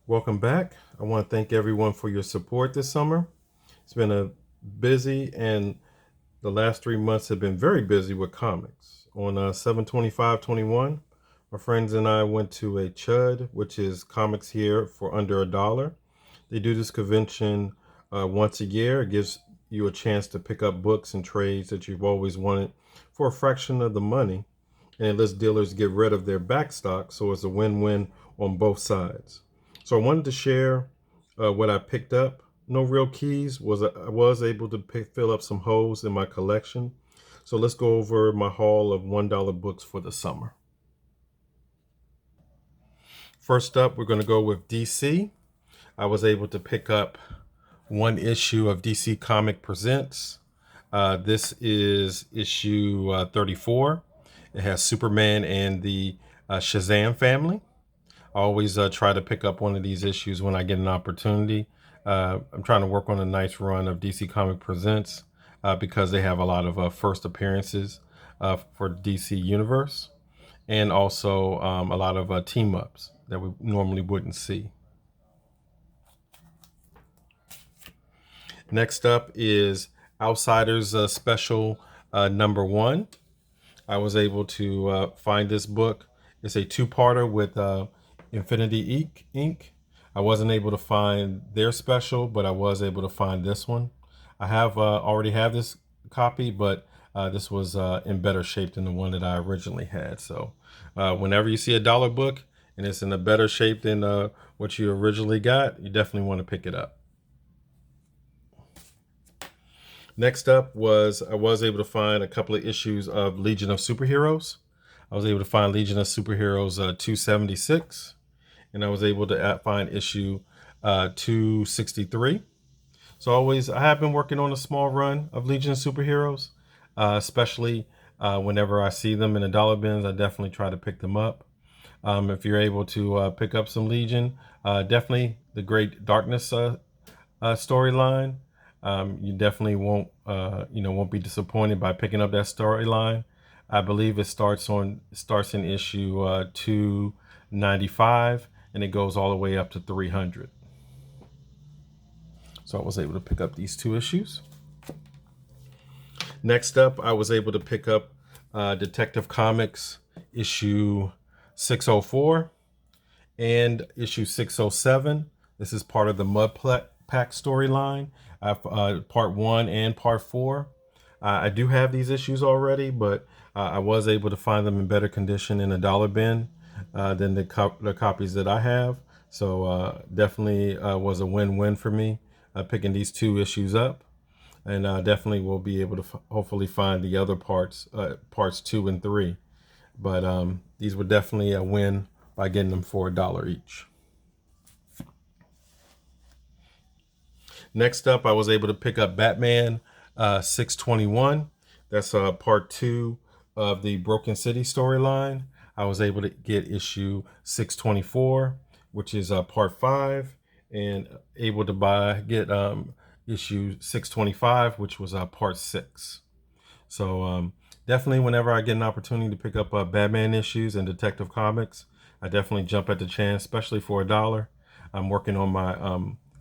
Welcome back. I want to thank everyone for your support this summer. It's been a busy, and the last 3 months have been very busy with comics. On 7/25/21, my friends and I went to a CHUD, which is comics here for under $1. They do this convention once a year. It gives you a chance to pick up books and trades that you've always wanted for a fraction of the money, and it lets dealers get rid of their backstock, so it's a win-win on both sides. So I wanted to share what I picked up. No real keys. I was able to fill up some holes in my collection. So let's go over my haul of $1 books for the summer. First up, we're going to go with DC. I was able to pick up one issue of DC Comic Presents. This is issue 34. It has Superman and the Shazam family. I always try to pick up one of these issues when I get an opportunity. I'm trying to work on a nice run of DC Comic Presents because they have a lot of first appearances for DC Universe, and also a lot of team ups that we normally wouldn't see. Next up is Outsiders Special #1. I was able to find this book. It's a two-parter with Infinity Inc. I wasn't able to find their special, but I was able to find this one. I have already have this copy, but this was in better shape than the one that I originally had. So whenever you see a dollar book and it's in a better shape than what you originally got, you definitely want to pick it up. Next up I was able to find a couple of issues of Legion of Superheroes. I was able to find Legion of Superheroes 276, and I was able to find issue 263. So I have been working on a small run of Legion of Superheroes, especially whenever I see them in the dollar bins. I definitely try to pick them up. If you're able to pick up some Legion, definitely the Great Darkness storyline. You definitely won't be disappointed by picking up that storyline. I believe it starts in issue 295, and it goes all the way up to 300. So I was able to pick up these two issues. Next up, I was able to pick up Detective Comics issue 604 and issue 607. This is part of the Mud Pack storyline. Part 1 and part 4. I do have these issues already, but I was able to find them in better condition in a dollar bin than the copies that I have. So definitely was a win-win for me picking these two issues up. And definitely will be able to hopefully find the other parts 2 and 3. But these were definitely a win by getting them for $1 each. Next up, I was able to pick up Batman 621. That's part 2 of the Broken City storyline. I was able to get issue 624, which is part 5, and able to get issue 625, which was part 6. So definitely whenever I get an opportunity to pick up Batman issues and Detective Comics, I definitely jump at the chance, especially for $1. I'm working on my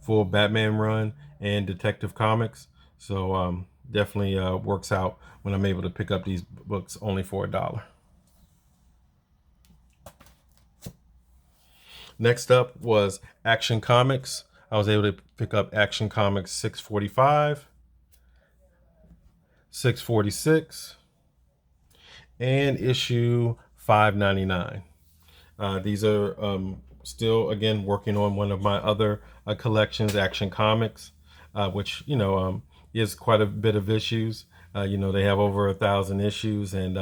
full Batman run and Detective Comics. So definitely works out when I'm able to pick up these books only for $1. Next up was Action Comics. I was able to pick up Action Comics 645, 646, and issue 599. These are still, again, working on one of my other collections, Action Comics, which, is quite a bit of issues. They have over 1,000 issues, and,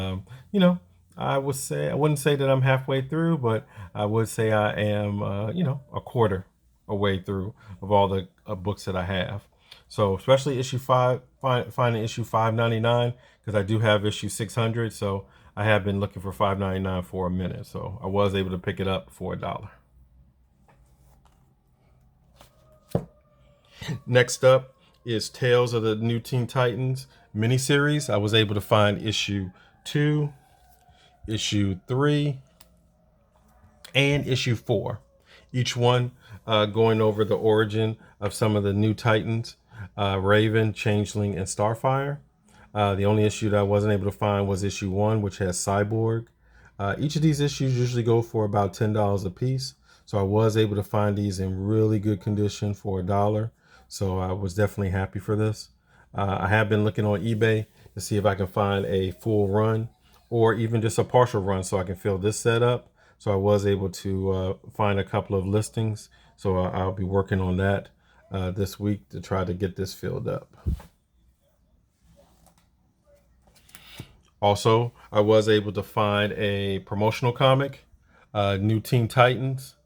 I wouldn't say that I'm halfway through, but I would say I am, a quarter away through of all the books that I have. So especially issue 5, finding issue 599, because I do have issue 600. So I have been looking for 599 for a minute. So I was able to pick it up for $1. Next up is Tales of the New Teen Titans miniseries. I was able to find issue 2, issue 3, and issue 4 Each one going over the origin of some of the new Titans, Raven, Changeling, and Starfire. The only issue that I wasn't able to find was issue 1, which has Cyborg. Each of these issues usually go for about $10 a piece. So I was able to find these in really good condition for $1. So I was definitely happy for this. I have been looking on eBay to see if I can find a full run or even just a partial run so I can fill this set up. So I was able to find a couple of listings. So I'll be working on that this week to try to get this filled up. Also, I was able to find a promotional comic, New Teen Titans.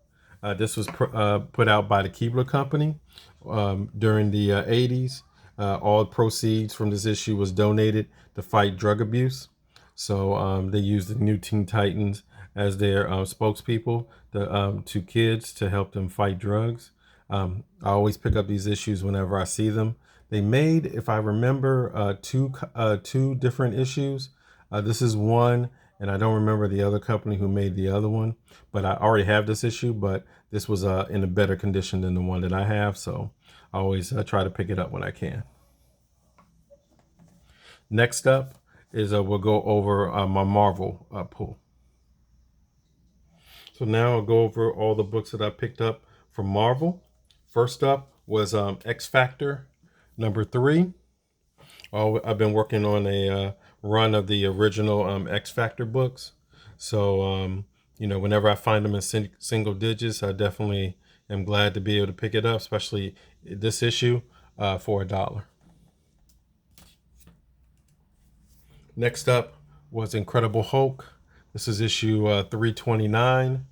This was put out by the Keebler Company during the 80s. All proceeds from this issue was donated to fight drug abuse. So they used the New Teen Titans as their spokespeople to kids to help them fight drugs. I always pick up these issues whenever I see them. They made, if I remember, two different issues. This is one, and I don't remember the other company who made the other one, but I already have this issue, but this was in a better condition than the one that I have, so I always try to pick it up when I can. Next up is we'll go over my Marvel pool. So now I'll go over all the books that I picked up from Marvel. First up was X Factor number 3. I've been working on a run of the original X Factor books. So, whenever I find them in single digits, I definitely am glad to be able to pick it up, especially this issue for $1. Next up was Incredible Hulk. This is issue 329.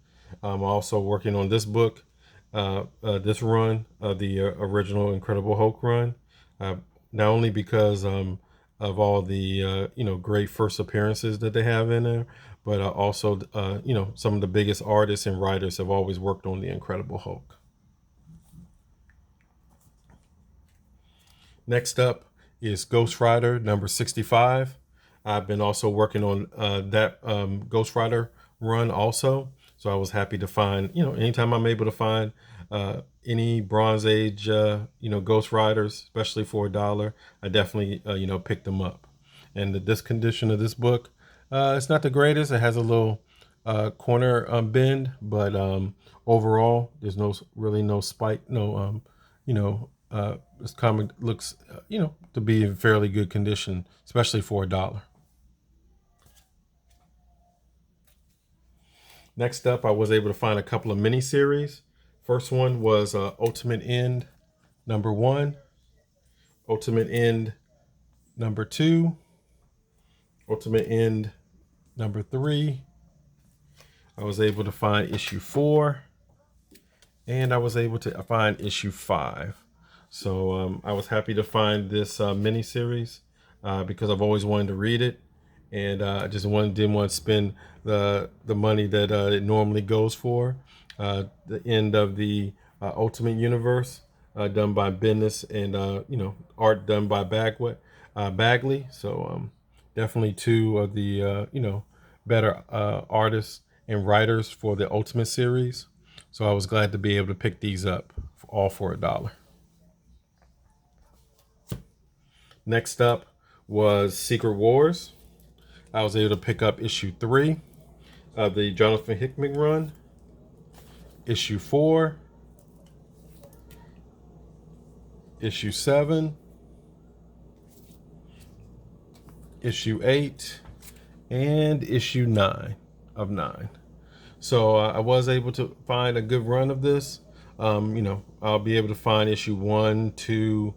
I'm also working on this book, this run of the original Incredible Hulk run. Not only because of all the great first appearances that they have in there, but also some of the biggest artists and writers have always worked on the Incredible Hulk. Next up is Ghost Rider number 65. I've been also working on that Ghost Rider run also, so I was happy to find, anytime I'm able to find any Bronze Age, Ghost Riders, especially for $1, I definitely, pick them up. And this condition of this book, it's not the greatest. It has a little corner bend, but overall, there's really no spike, this comic looks, to be in fairly good condition, especially for $1. Next up, I was able to find a couple of miniseries. First one was Ultimate End number 1, Ultimate End number 2, Ultimate End number 3. I was able to find issue 4, and I was able to find issue 5. So I was happy to find this miniseries because I've always wanted to read it, and I just didn't want to spend the money that it normally goes for. The end of the Ultimate Universe, done by Bendis, and art done by Bagley. So definitely two of the better artists and writers for the Ultimate series. So I was glad to be able to pick these up all for $1. Next up was Secret Wars. I was able to pick up issue 3 of the Jonathan Hickman run, issue 4, issue 7, issue 8, and issue 9 of 9. So I was able to find a good run of this. I'll be able to find issue 1, 2,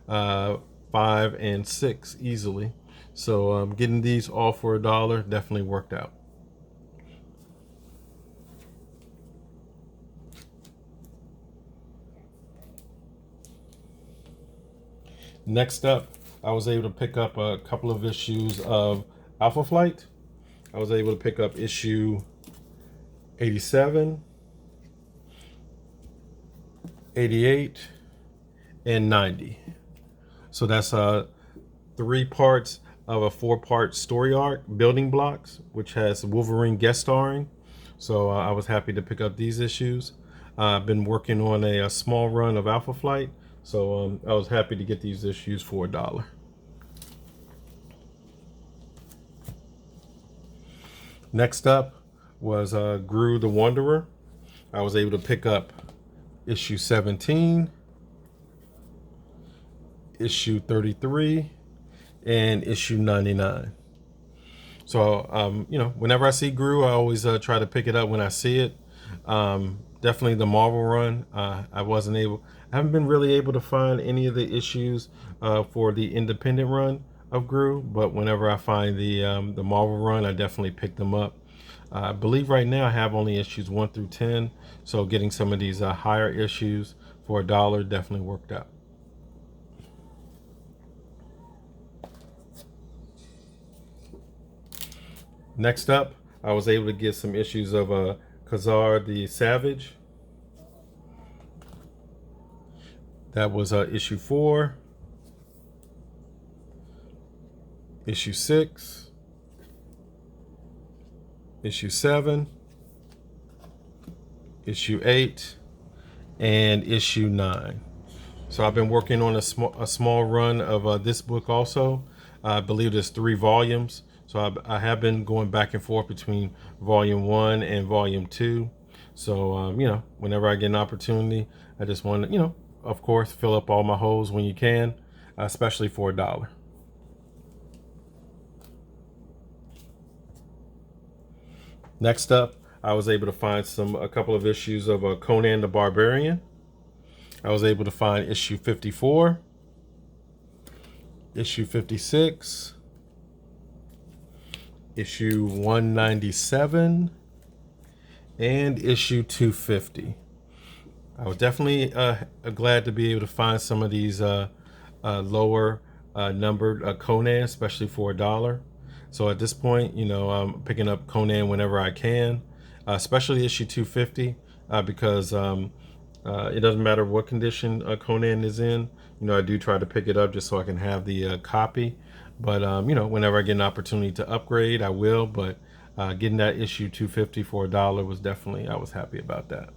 5, and 6 easily. So getting these all for $1 definitely worked out. Next up, I was able to pick up a couple of issues of Alpha Flight. I was able to pick up issue 87, 88, and 90. So that's 3 parts of a 4-part story arc, Building Blocks, which has Wolverine guest starring. So I was happy to pick up these issues. I've been working on a small run of Alpha Flight, so I was happy to get these issues for $1. Next up was Gru the Wanderer. I was able to pick up issue 17, issue 33, and issue 99. So, whenever I see Gru, I always try to pick it up when I see it. Definitely the Marvel run. I haven't been really able to find any of the issues for the independent run of Gru, but whenever I find the Marvel run, I definitely pick them up. I believe right now I have only issues 1 through 10, so getting some of these higher issues for $1 definitely worked out. Next up, I was able to get some issues of Khazar the Savage. That was issue 4, issue 6, issue 7, issue 8, and issue 9. So I've been working on a small run of this book also. I believe there's 3 volumes. So I have been going back and forth between volume 1 and volume 2. So, whenever I get an opportunity, I just want to, of course, fill up all my holes when you can, especially for $1. Next up, I was able to find a couple of issues of Conan the Barbarian. I was able to find issue 54, issue 56, issue 197, and issue 250. I was definitely glad to be able to find some of these lower numbered Conan, especially for $1. So at this point, I'm picking up Conan whenever I can, especially issue 250, because it doesn't matter what condition Conan is in. I do try to pick it up just so I can have the copy. But, whenever I get an opportunity to upgrade, I will. But getting that issue 250 for $1 was definitely, I was happy about that.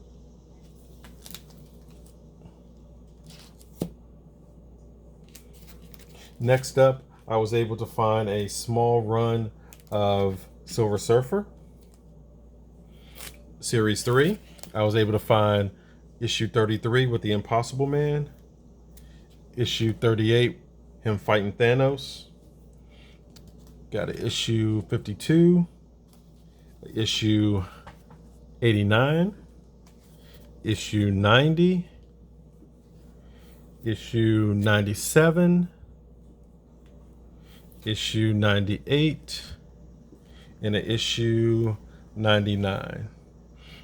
Next up, I was able to find a small run of Silver Surfer, Series 3. I was able to find issue 33 with the Impossible Man, issue 38, him fighting Thanos. Got an issue 52, issue 89, issue 90, issue 97, issue 98, and an issue 99.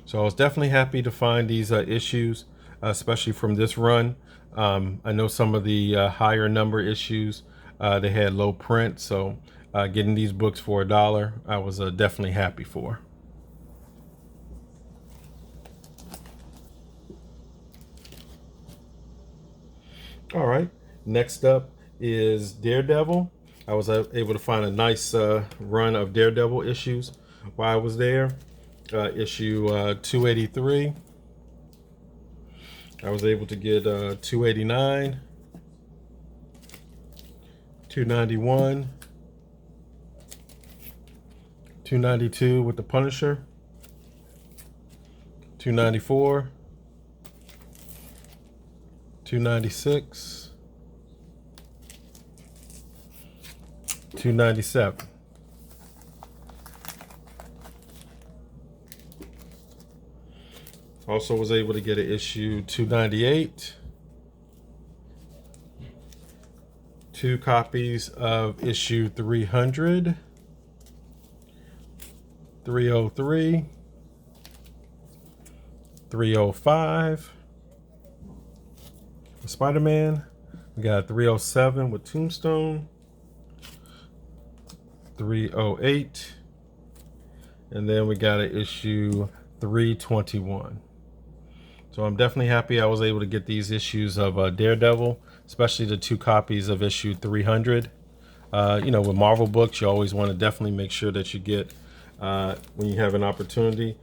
So I was definitely happy to find these issues, especially from this run. I know some of the higher number issues, they had low print, so getting these books for $1, I was definitely happy for. All right, next up is Daredevil. I was able to find a nice run of Daredevil issues while I was there. Issue 283. I was able to get 289, 291, 292 with the Punisher, 294, 296, 297. Also was able to get an issue 298, 2 copies of issue 300, 303, 305. For Spider-Man, we got 307 with Tombstone, 308, and then we got an issue 321. So I'm definitely happy I was able to get these issues of Daredevil, especially the 2 copies of issue 300. With Marvel books, you always want to definitely make sure that you get, when you have an opportunity,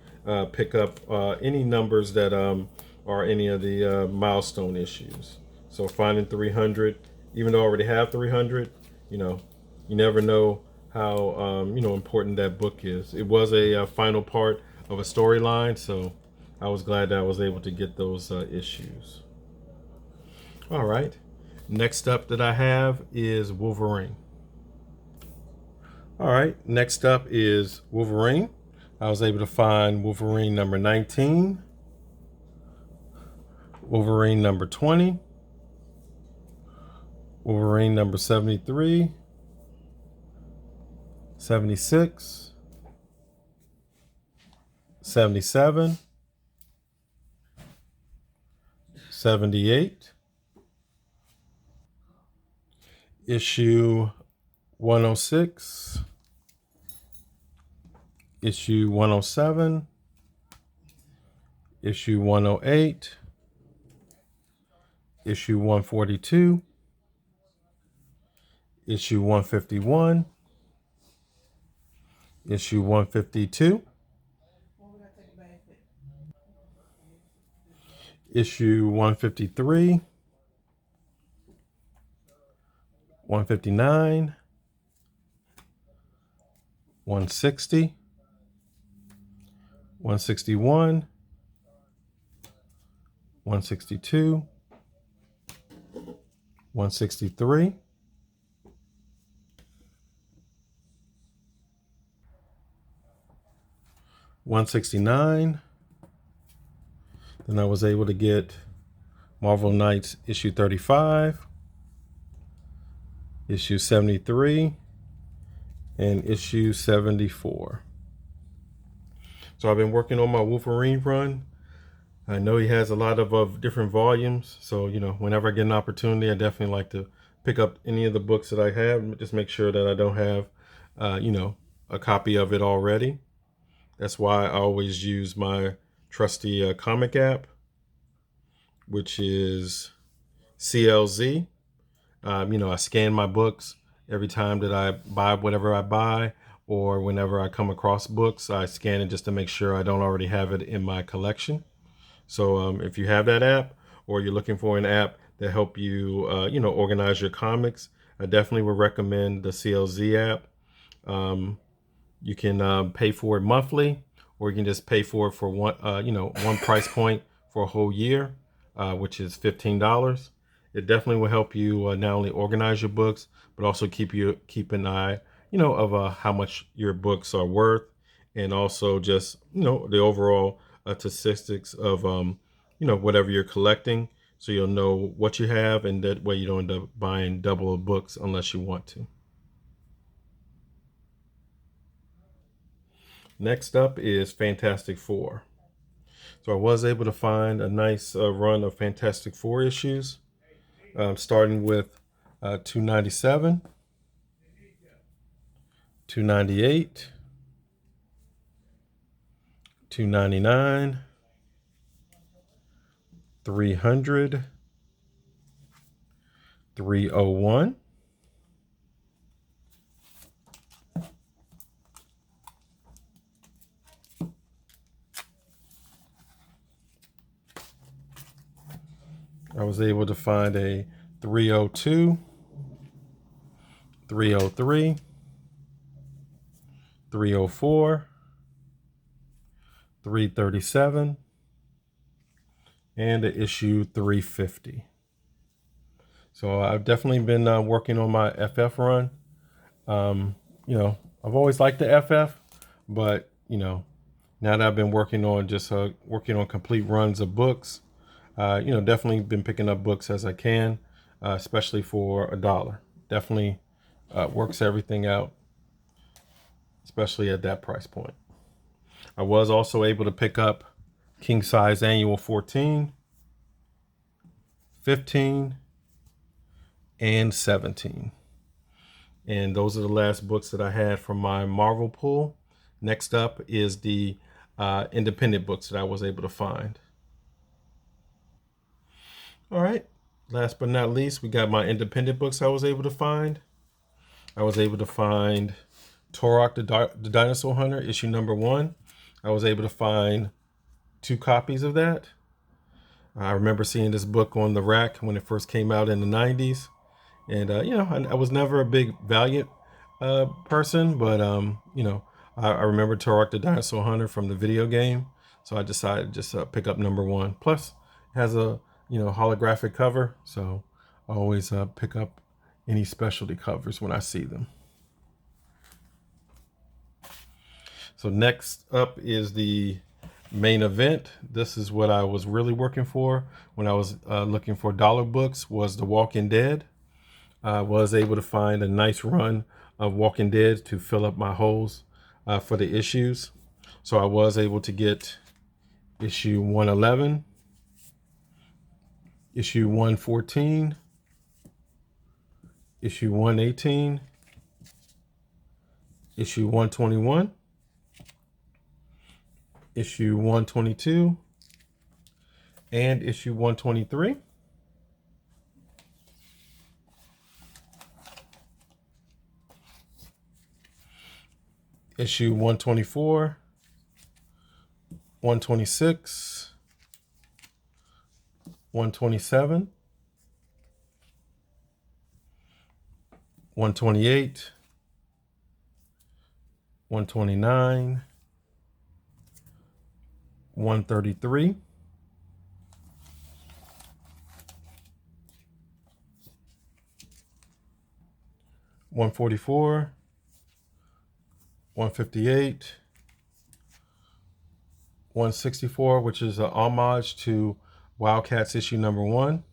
pick up any numbers that are any of the milestone issues. So finding 300, even though I already have 300, you know, you never know how important that book is. It was a final part of a storyline, so I was glad that I was able to get those issues. All right. Next up that I have is Wolverine. All right. Next up is Wolverine. I was able to find Wolverine number 19, Wolverine number 20, Wolverine number 73, 76, 77, 78, issue 106, issue 107, issue 108, issue 142, issue 151, issue 152, issue 153, 159, 160, 161, 162, 163, 169. Then I was able to get Marvel Knights issue 35, issue 73, and issue 74. So I've been working on my Wolverine run. I know he has a lot of different volumes. So, whenever I get an opportunity, I definitely like to pick up any of the books that I have. Just make sure that I don't have, a copy of it already. That's why I always use my trusty comic app, which is CLZ. I scan my books every time that I buy whatever I buy, or whenever I come across books, I scan it just to make sure I don't already have it in my collection. So if you have that app, or you're looking for an app that help you, organize your comics, I definitely would recommend the CLZ app. You can pay for it monthly, or you can just pay for it for one price point for a whole year, which is $15. It definitely will help you not only organize your books, but also keep an eye, of how much your books are worth, and also just the overall statistics of whatever you're collecting, so you'll know what you have, and that way you don't end up buying double of books unless you want to. Next up is Fantastic Four. So I was able to find a nice run of Fantastic Four issues, starting with 297, 298, 299, 300, 301, 'I was able to find a 302, 303, 304, 337, and the issue 350. So I've definitely been working on my FF run. I've always liked the FF, but now that I've been working on complete runs of books, definitely been picking up books as I can, especially for $1. Definitely works everything out, especially at that price point. I was also able to pick up King Size Annual 14, 15, and 17. And those are the last books that I had from my Marvel pool. Next up is the independent books that I was able to find. All right. Last but not least, we got my independent books I was able to find. I was able to find Turok the Dinosaur Hunter, issue number 1. I was able to find 2 copies of that. I remember seeing this book on the rack when it first came out in the 90s. And, I was never a big Valiant person, but, I remember Turok the Dinosaur Hunter from the video game. So I decided to just pick up number 1. Plus, it has a, holographic cover. So I always pick up any specialty covers when I see them. So next up is the main event. This is what I was really working for when I was looking for dollar books, was The Walking Dead. I was able to find a nice run of Walking Dead to fill up my holes for the issues. So I was able to get issue 111, issue 114, issue 118, issue 121, issue 122, and issue 123. Issue 124, 126, 127, 128, 129, 133, 144, 158, 164, which is an homage to Wildcats issue number 1,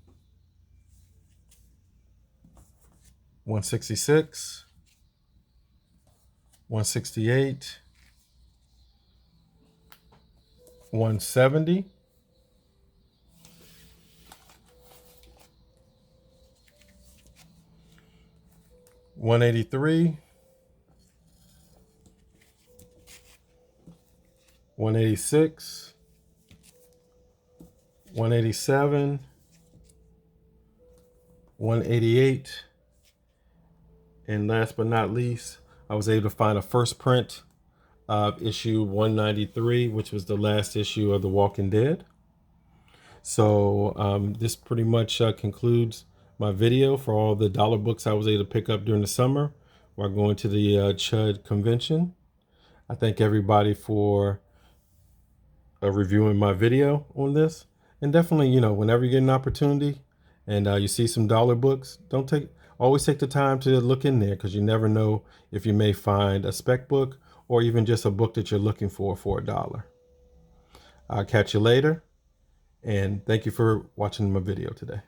166, 168, 170, 183, 186, 187, 188, and last but not least, I was able to find a first print of issue 193, which was the last issue of The Walking Dead. So this pretty much concludes my video for all the dollar books I was able to pick up during the summer while going to the CHUD convention. I thank everybody for reviewing my video on this. And definitely, whenever you get an opportunity and you see some dollar books, always take the time to look in there, because you never know if you may find a spec book or even just a book that you're looking for $1. I'll catch you later, and thank you for watching my video today.